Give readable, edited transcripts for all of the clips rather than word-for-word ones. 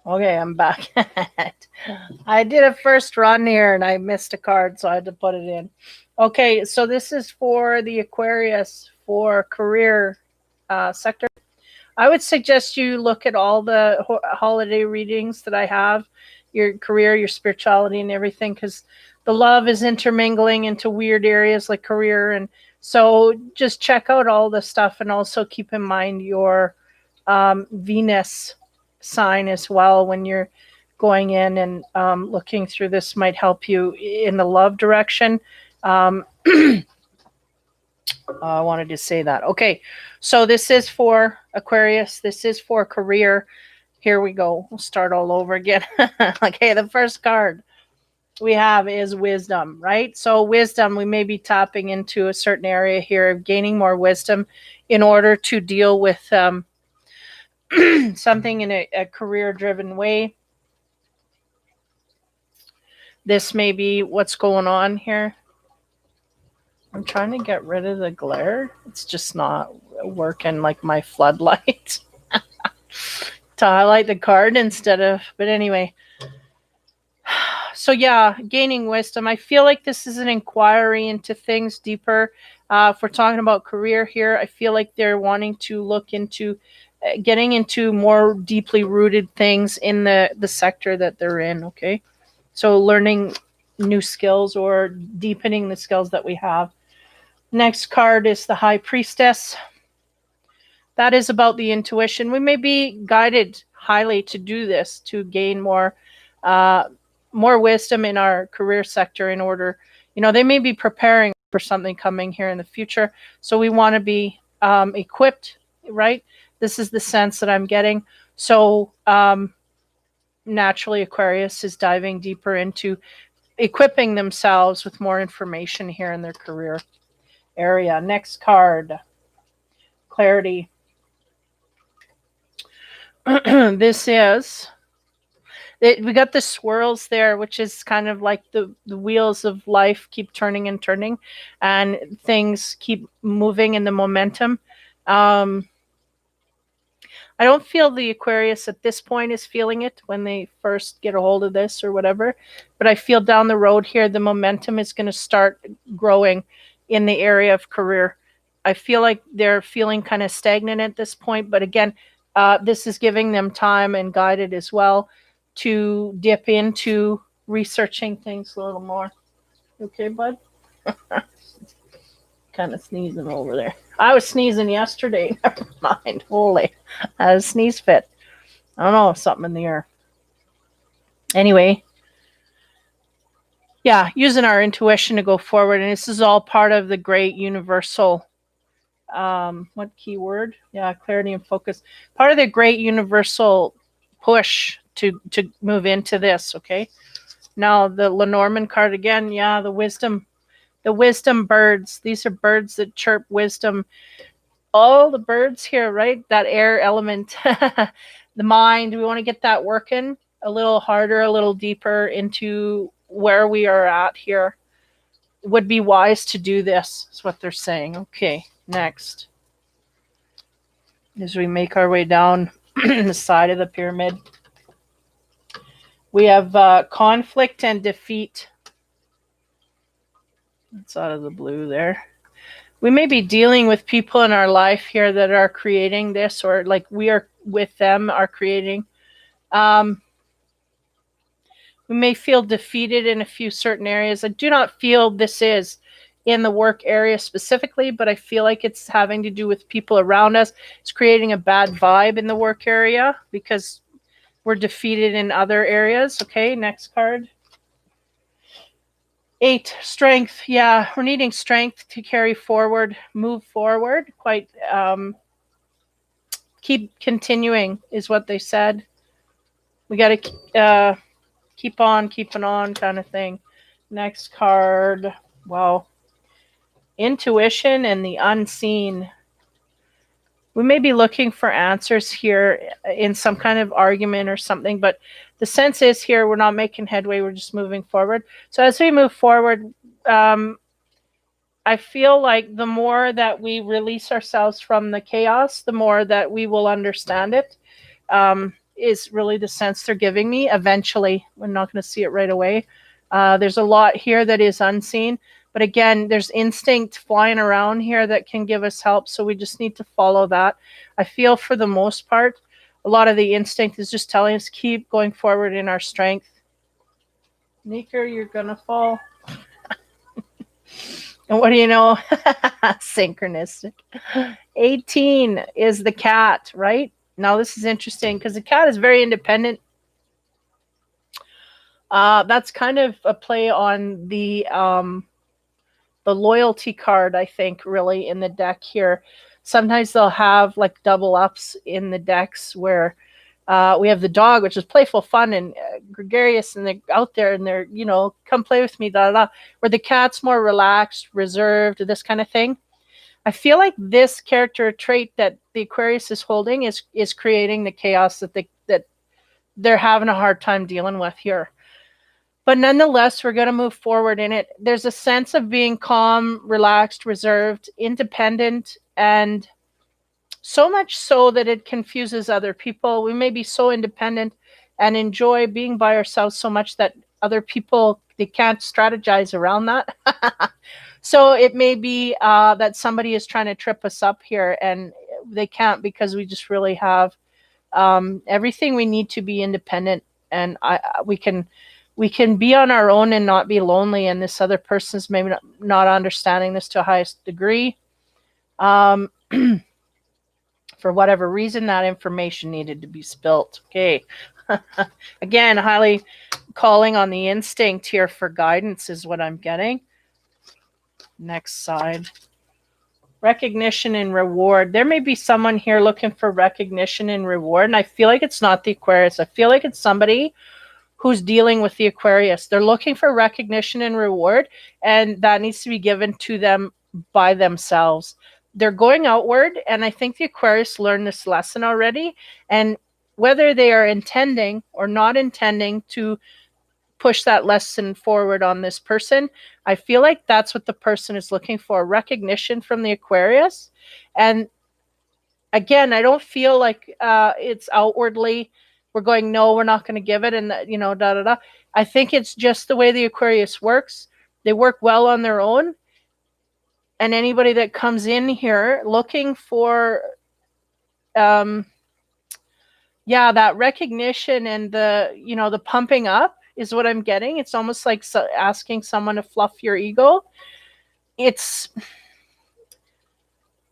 Okay, I'm back. I did a first run here and I missed a card, so I had to put it in. Okay, so this is for the Aquarius for career sector. I would suggest you look at all the holiday readings that I have, your career, your spirituality, and everything, because the love is intermingling into weird areas like career. And so just check out all the stuff and also keep in mind your Venus sign as well when you're going in and looking through this might help you in the love direction. Um, I wanted to say that. Okay, so this is for Aquarius. This is for career. Here we go. We'll start all over again. Okay, the first card we have is wisdom, right? So, wisdom, we may be tapping into a certain area here, gaining more wisdom in order to deal with something in a career driven way. This may be what's going on here. I'm trying to get rid of the glare. It's just not working like my floodlight to highlight the card instead of, but anyway. So yeah, gaining wisdom. I feel like this is an inquiry into things deeper. If we're talking about career here, I feel like they're wanting to look into getting into more deeply rooted things in the sector that they're in. Okay, so learning new skills or deepening the skills that we have. Next card is the High Priestess. That is about the intuition. We may be guided highly to do this to gain uh, more wisdom in our career sector in order, they may be preparing for something coming here in the future. So we want to be equipped, right? This is the sense that I'm getting. So naturally, Aquarius is diving deeper into equipping themselves with more information here in their career area. Next card, clarity. This is we got the swirls there, which is kind of like the wheels of life keep turning and turning, and things keep moving in the momentum. Um, I don't feel the Aquarius at this point is feeling it when they first get a hold of this or whatever, but I feel down the road here the momentum is going to start growing in the area of career. I feel like they're feeling kind of stagnant at this point, but again, this is giving them time and guided as well to dip into researching things a little more. Okay, bud? Kind of sneezing over there. I was sneezing yesterday. Never mind. Holy. I had a sneeze fit. I don't know, something in the air. Anyway, yeah, using our intuition to go forward. And this is all part of the great universal, what keyword? Yeah, clarity and focus. Part of the great universal push to move into this, okay? Now the Lenormand card again, yeah, the wisdom birds. These are birds that chirp wisdom. All the birds here, right? That air element, the mind. We want to get that working a little harder, a little deeper into where we are at here. It would be wise to do this, is what they're saying. Okay, next. As we make our way down the side of the pyramid, we have conflict and defeat. It's out of the blue there. We may be dealing with people in our life here that are creating this, or like we are with them, are creating. We may feel defeated in a few certain areas. I do not feel this is in the work area specifically, but I feel like it's having to do with people around us. It's creating a bad vibe in the work area because we're defeated in other areas. Okay, next card. 8, strength. Yeah, we're needing strength to carry forward, move forward. Quite keep continuing is what they said. We got to keep on keeping on kind of thing. Next card. Wow. Intuition and the unseen. We may be looking for answers here in some kind of argument or something, but the sense is here we're not making headway, we're just moving forward. So as we move forward, I feel like the more that we release ourselves from the chaos, the more that we will understand it. is really the sense they're giving me. Eventually, we're not going to see it right away. There's a lot here that is unseen, but again, there's instinct flying around here that can give us help, so we just need to follow that. I feel for the most part, a lot of the instinct is just telling us keep going forward in our strength. Neeker, you're going to fall. And what do you know? Synchronistic. 18 is the cat, right? Now this is interesting because the cat is very independent. That's kind of a play on the loyalty card, I think, really in the deck here. Sometimes they'll have like double ups in the decks where we have the dog, which is playful, fun, and gregarious, and they're out there and they're, you know, come play with me, da da da. Where the cat's more relaxed, reserved, this kind of thing. I feel like this character trait that the Aquarius is holding is creating the chaos that they're having a hard time dealing with here. But nonetheless, we're going to move forward in it. There's a sense of being calm, relaxed, reserved, independent, and so much so that it confuses other people. We may be so independent and enjoy being by ourselves so much that other people, they can't strategize around that. So it may be that somebody is trying to trip us up here, and they can't because we just really have everything we need to be independent, and we can be on our own and not be lonely. And this other person's maybe not understanding this to a highest degree. For whatever reason, that information needed to be spilt. Okay. Again, highly calling on the instinct here for guidance is what I'm getting. Next side. Recognition and reward. There may be someone here looking for recognition and reward, and I feel like it's not the Aquarius. I feel like it's somebody who's dealing with the Aquarius. They're looking for recognition and reward, and that needs to be given to them by themselves. They're going outward, and I think the Aquarius learned this lesson already, and whether they are intending or not intending to push that lesson forward on this person, I feel like that's what the person is looking for, recognition from the Aquarius. And again, I don't feel like it's outwardly we're going, no, we're not going to give it, and you know, da da da. I think it's just the way the Aquarius works. They work well on their own, and anybody that comes in here looking for that recognition and the pumping up is what I'm getting. It's almost like asking someone to fluff your ego. It's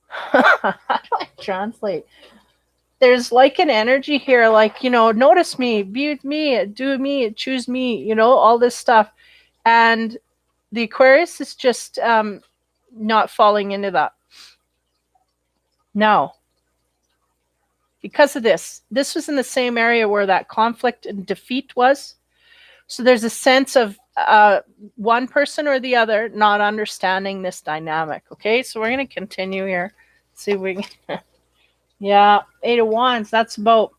how do I translate? There's like an energy here, like, notice me, be with me, do me, choose me, all this stuff. And the Aquarius is just not falling into that. Now, because of this was in the same area where that conflict and defeat was. So there's a sense of one person or the other not understanding this dynamic. Okay, so we're going to continue here. See if we can. Yeah, 8 of Wands. That's about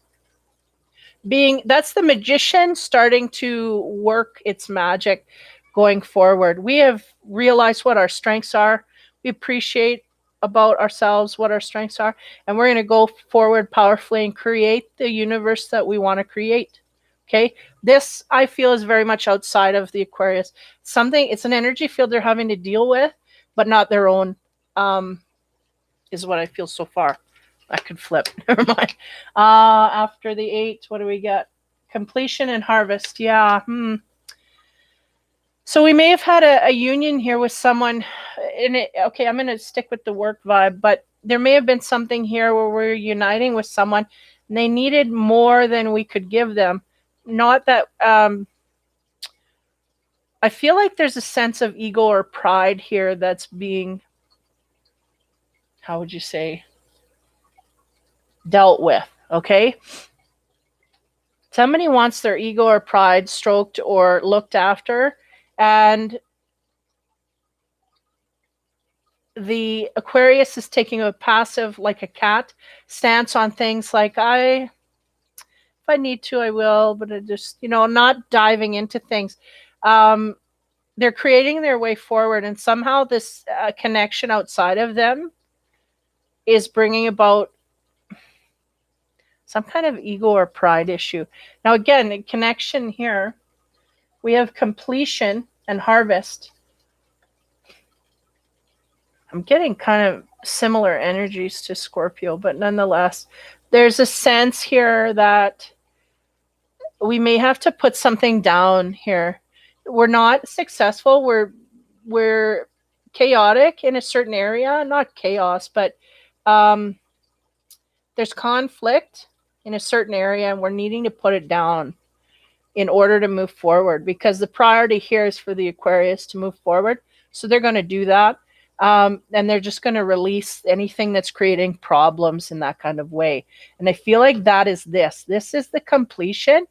that's the magician starting to work its magic going forward. We have realized what our strengths are. We appreciate about ourselves what our strengths are, and we're going to go forward powerfully and create the universe that we want to create. Okay, this I feel is very much outside of the Aquarius. It's an energy field they're having to deal with, but not their own, is what I feel so far. I could flip. Never mind. After the 8, what do we get? Completion and harvest. Yeah. So we may have had a union here with someone. Okay, I'm going to stick with the work vibe, but there may have been something here where we're uniting with someone and they needed more than we could give them. Not that I feel like there's a sense of ego or pride here that's being, how would you say, dealt with. Okay, somebody wants their ego or pride stroked or looked after, and the Aquarius is taking a passive, like a cat, stance on things like, if I need to, I will, but I just, not diving into things. They're creating their way forward, and somehow this connection outside of them is bringing about some kind of ego or pride issue. Now, again, the connection here, we have completion and harvest. I'm getting kind of similar energies to Scorpio, but nonetheless, there's a sense here that we may have to put something down here. We're not successful. We're chaotic in a certain area, not chaos, but there's conflict in a certain area, and we're needing to put it down in order to move forward, because the priority here is for the Aquarius to move forward. So they're going to do that. And they're just going to release anything that's creating problems in that kind of way. And I feel like that is this. This is the completion.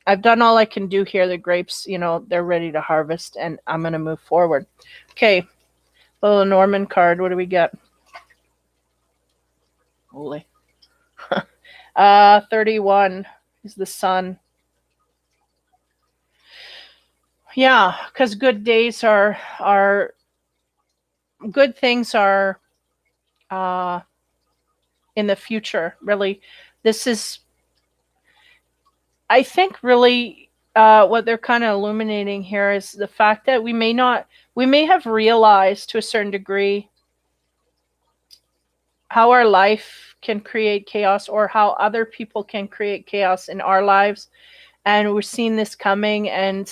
I've done all I can do here. The grapes, they're ready to harvest, and I'm going to move forward. Okay. Little Norman card. What do we get? Holy. 31 is the sun. Yeah, because good days are good things are in the future. Really, this is, I think, really what they're kind of illuminating here is the fact that we may have realized to a certain degree how our life can create chaos, or how other people can create chaos in our lives. And we're seeing this coming, and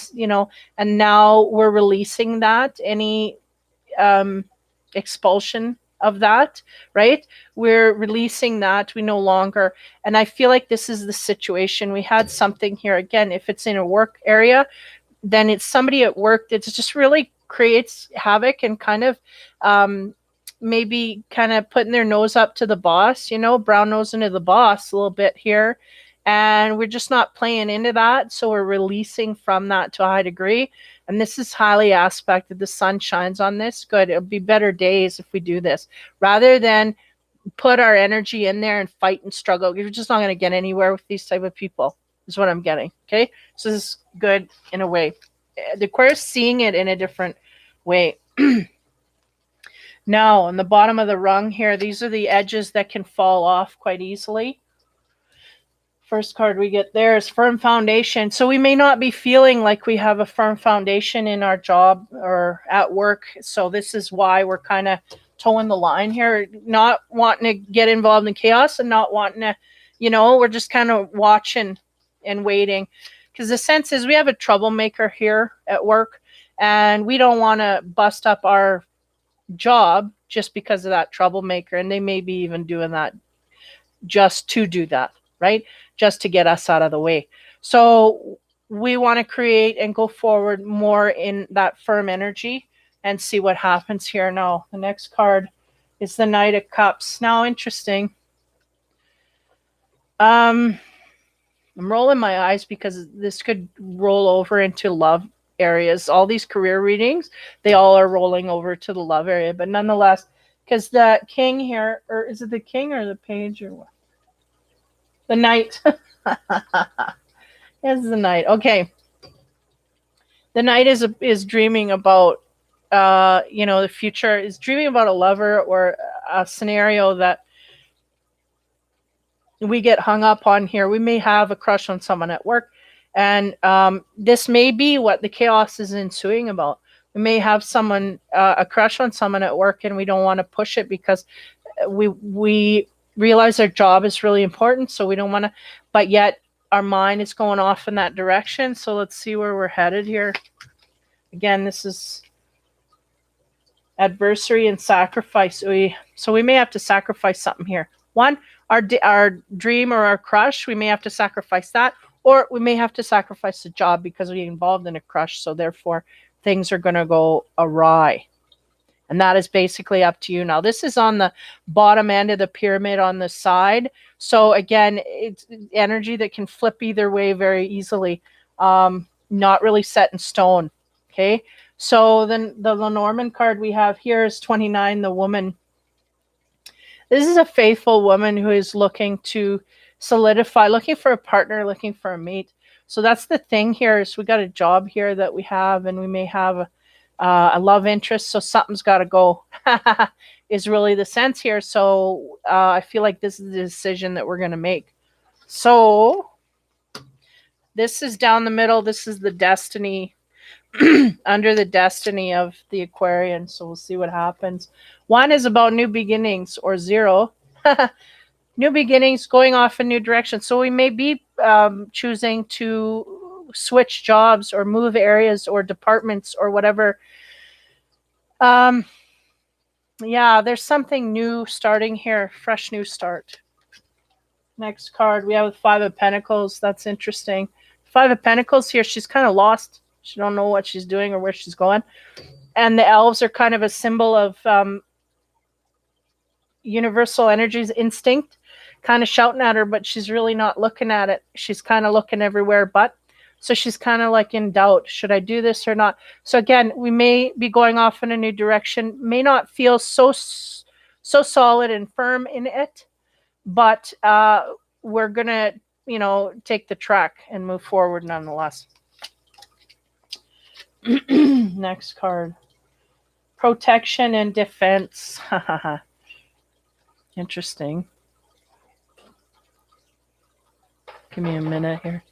and now we're releasing that, any expulsion of that, right? We're releasing that. We no longer, and I feel like this is the situation. We had something here again. If it's in a work area, then it's somebody at work that just really creates havoc and kind of maybe kind of putting their nose up to the boss, brown nose into the boss a little bit here. And we're just not playing into that. So we're releasing from that to a high degree. And this is highly aspected. The sun shines on this. Good. It'll be better days if we do this, rather than put our energy in there and fight and struggle. You're just not going to get anywhere with these type of people, is what I'm getting. Okay. So this is good in a way. The Aquarius seeing it in a different way. Now, on the bottom of the rung here, these are the edges that can fall off quite easily. First card we get there is firm foundation. So we may not be feeling like we have a firm foundation in our job or at work. So this is why we're kind of towing the line here, not wanting to get involved in chaos and not wanting to, we're just kind of watching and waiting. Because the sense is we have a troublemaker here at work, and we don't want to bust up our job just because of that troublemaker. And they may be even doing that just to do that, right? Just to get us out of the way. So we want to create and go forward more in that firm energy and see what happens here. Now, the next card is the Knight of Cups. Now, interesting. I'm rolling my eyes because this could roll over into love areas. All these career readings, they all are rolling over to the love area. But nonetheless, because the king here, or is it the king or the page or what? The Knight. It's the Knight. Okay. The Knight is dreaming about, the future, is dreaming about a lover or a scenario that we get hung up on here. We may have a crush on someone at work, and this may be what the chaos is ensuing about. We may have someone, a crush on someone at work, and we don't want to push it because we realize our job is really important, so we don't want to, but yet our mind is going off in that direction. So let's see where we're headed here. Again, this is adversary and sacrifice. So we may have to sacrifice something here. One, our dream or our crush, we may have to sacrifice that, or we may have to sacrifice the job because we're involved in a crush. So therefore, things are going to go awry. And that is basically up to you. Now, this is on the bottom end of the pyramid on the side. So again, it's energy that can flip either way very easily. Not really set in stone. Okay. So then the Lenormand card we have here is 29, the woman. This is a faithful woman who is looking to solidify, looking for a partner, looking for a mate. So that's the thing here, is we got a job here that we have, and we may have A love interest, so something's got to go is really the sense here. So I feel like this is the decision that we're going to make. So this is down the middle. This is the destiny under the destiny of the Aquarian. So we'll see what happens. One is about new beginnings, or zero. New beginnings, going off a new direction. So we may be choosing to switch jobs or move areas or departments or whatever. Yeah, there's something new starting here, fresh new start. Next card, we have the Five of Pentacles. That's interesting. Five of Pentacles here, she's kind of lost. She don't know what she's doing or where she's going. And the elves are kind of a symbol of universal energies, instinct, kind of shouting at her, but she's really not looking at it. She's kind of looking everywhere but. So she's kind of like in doubt. Should I do this or not? So again, we may be going off in a new direction, may not feel so solid and firm in it, but we're going to, take the track and move forward nonetheless. Next card. Protection and defense. Interesting. Give me a minute here.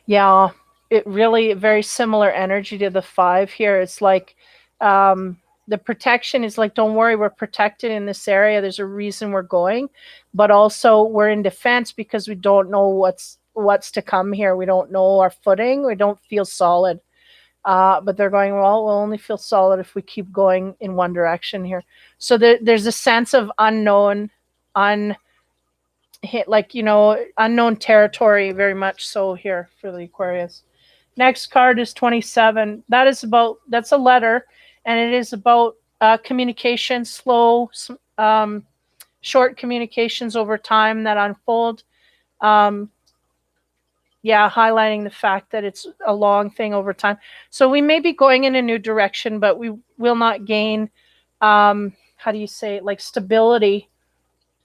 Yeah, it really very similar energy to the five here. It's like the protection is like, don't worry, we're protected in this area. There's a reason we're going, but also we're in defense because we don't know what's to come here. We don't know our footing. We don't feel solid. But they're going, well, we'll only feel solid if we keep going in one direction here. So there's a sense of unknown, unknown territory, very much so here for the Aquarius. Next card is 27. That's a letter, and it is about communication, slow, short communications over time that unfold. Highlighting the fact that it's a long thing over time. So we may be going in a new direction, but we will not gain, stability.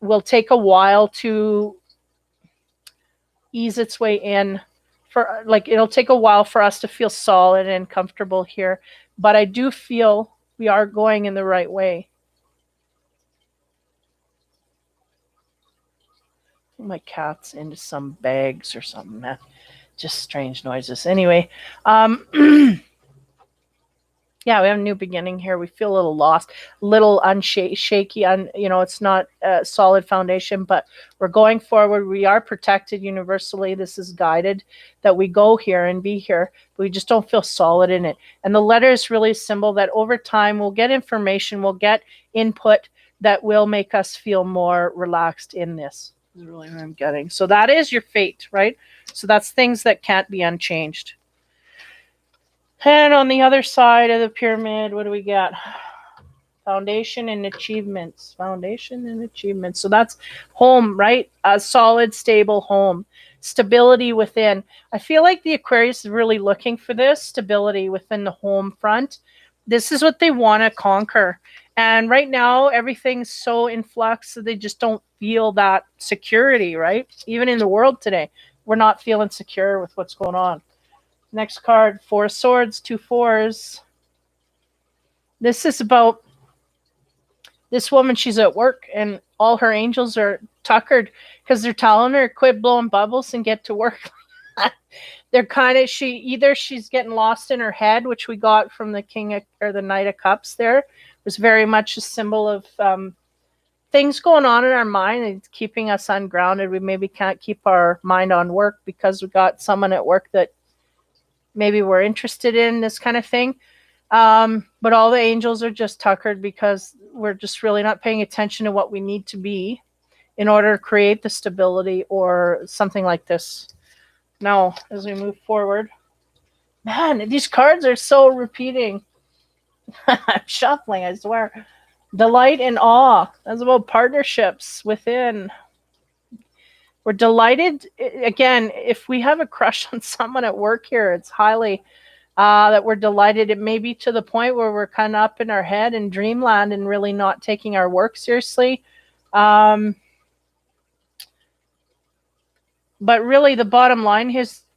Will take a while to ease its way in. It'll take a while for us to feel solid and comfortable here. But I do feel we are going in the right way. My cat's into some bags or something, man. Just strange noises. Anyway, yeah, we have a new beginning here. We feel a little lost, a little shaky. It's not a solid foundation, but we're going forward. We are protected universally. This is guided that we go here and be here. But we just don't feel solid in it. And the letter is really a symbol that over time we'll get information, we'll get input that will make us feel more relaxed in this. Is really what I'm getting. So that is your fate, right? So that's things that can't be unchanged. And on the other side of the pyramid, what do we got? Foundation and achievements. Foundation and achievements. So that's home, right? A solid, stable home. Stability within. I feel like the Aquarius is really looking for this stability within the home front. This is what they want to conquer. And right now, everything's so in flux that they just don't feel that security, right? Even in the world today, we're not feeling secure with what's going on. Next card, Four of Swords, 2 4s. This is about this woman. She's at work and all her angels are tuckered because they're telling her, quit blowing bubbles and get to work. They're kind of, she's getting lost in her head, which we got from the the Knight of Cups there. It was very much a symbol of things going on in our mind and keeping us ungrounded. We maybe can't keep our mind on work because we got someone at work that maybe we're interested in, this kind of thing. But all the angels are just tuckered because we're just really not paying attention to what we need to be in order to create the stability or something like this. Now, as we move forward, man, these cards are so repeating. I'm shuffling, I swear. Delight and awe. That's about partnerships within. We're delighted. Again, if we have a crush on someone at work here, it's highly that we're delighted. It may be to the point where we're kind of up in our head in dreamland and really not taking our work seriously. But really, the bottom line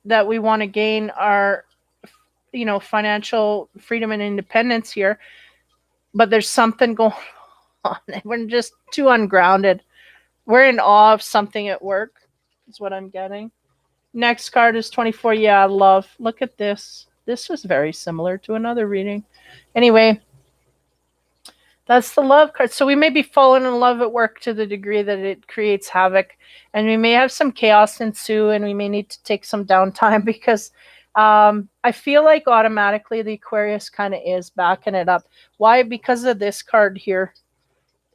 that we want to gain our, financial freedom and independence here, but there's something going on. We're just too ungrounded. We're in awe of something at work, is what I'm getting. Next card is 24. Yeah, love. Look at this. This was very similar to another reading. Anyway, that's the love card. So we may be falling in love at work to the degree that it creates havoc, and we may have some chaos ensue, and we may need to take some downtime because I feel like automatically the Aquarius kind of is backing it up. Why? Because of this card here.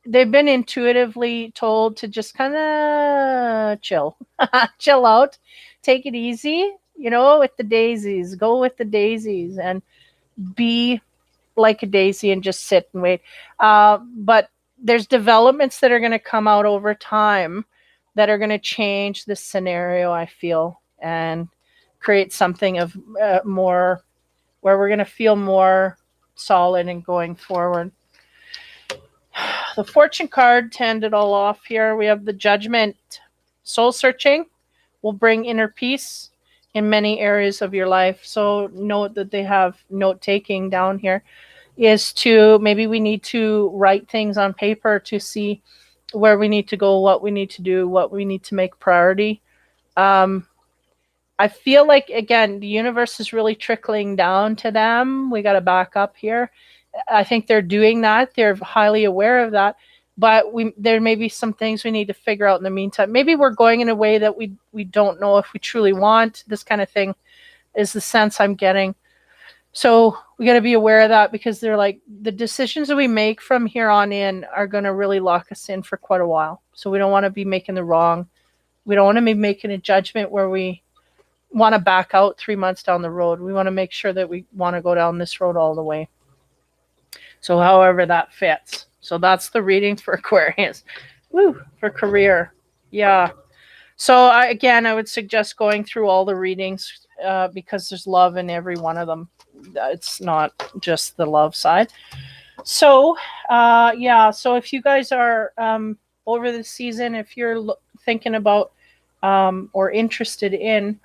They've been intuitively told to just kind of chill, chill out, take it easy, with the daisies, go with the daisies, and be like a daisy and just sit and wait. But there's developments that are going to come out over time that are going to change this scenario, I feel, and create something of more, where we're going to feel more solid and going forward. The fortune card to end it all off here, we have the Judgment. Soul searching will bring inner peace in many areas of your life. So note that they have note taking down here, is to maybe we need to write things on paper to see where we need to go, what we need to do, what we need to make priority. I feel like, again, the universe is really trickling down to them. We got to back up here. I think they're doing that. They're highly aware of that. But there may be some things we need to figure out in the meantime. Maybe we're going in a way that we don't know if we truly want. This kind of thing is the sense I'm getting. So we got to be aware of that, because they're like, the decisions that we make from here on in are going to really lock us in for quite a while. So we don't want to be making we don't want to be making a judgment where we want to back out 3 months down the road. We want to make sure that we want to go down this road all the way. So however that fits. So that's the readings for Aquarius. Woo, for career. Yeah. So again, I would suggest going through all the readings because there's love in every one of them. It's not just the love side. So yeah. So if you guys are over the season, if you're thinking about or interested in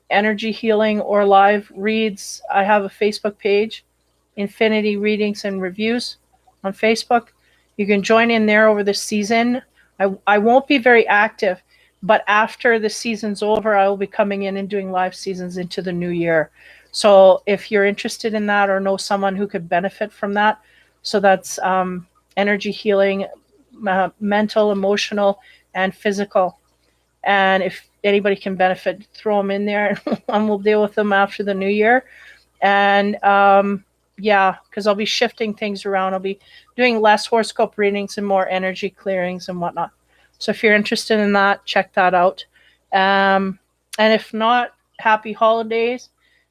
energy healing or live reads, I have a Facebook page, Infinity Readings and Reviews on Facebook. You can join in there over the season. I won't be very active, but after the season's over, I will be coming in and doing live seasons into the new year. So if you're interested in that or know someone who could benefit from that, so that's energy healing, mental, emotional, and physical. And if anybody can benefit, throw them in there and we'll deal with them after the new year. And yeah, because I'll be shifting things around. I'll be doing less horoscope readings and more energy clearings and whatnot. So if you're interested in that, check that out. And if not, happy holidays.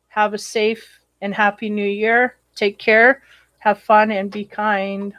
Have a safe and happy new year. Take care. Have fun and be kind.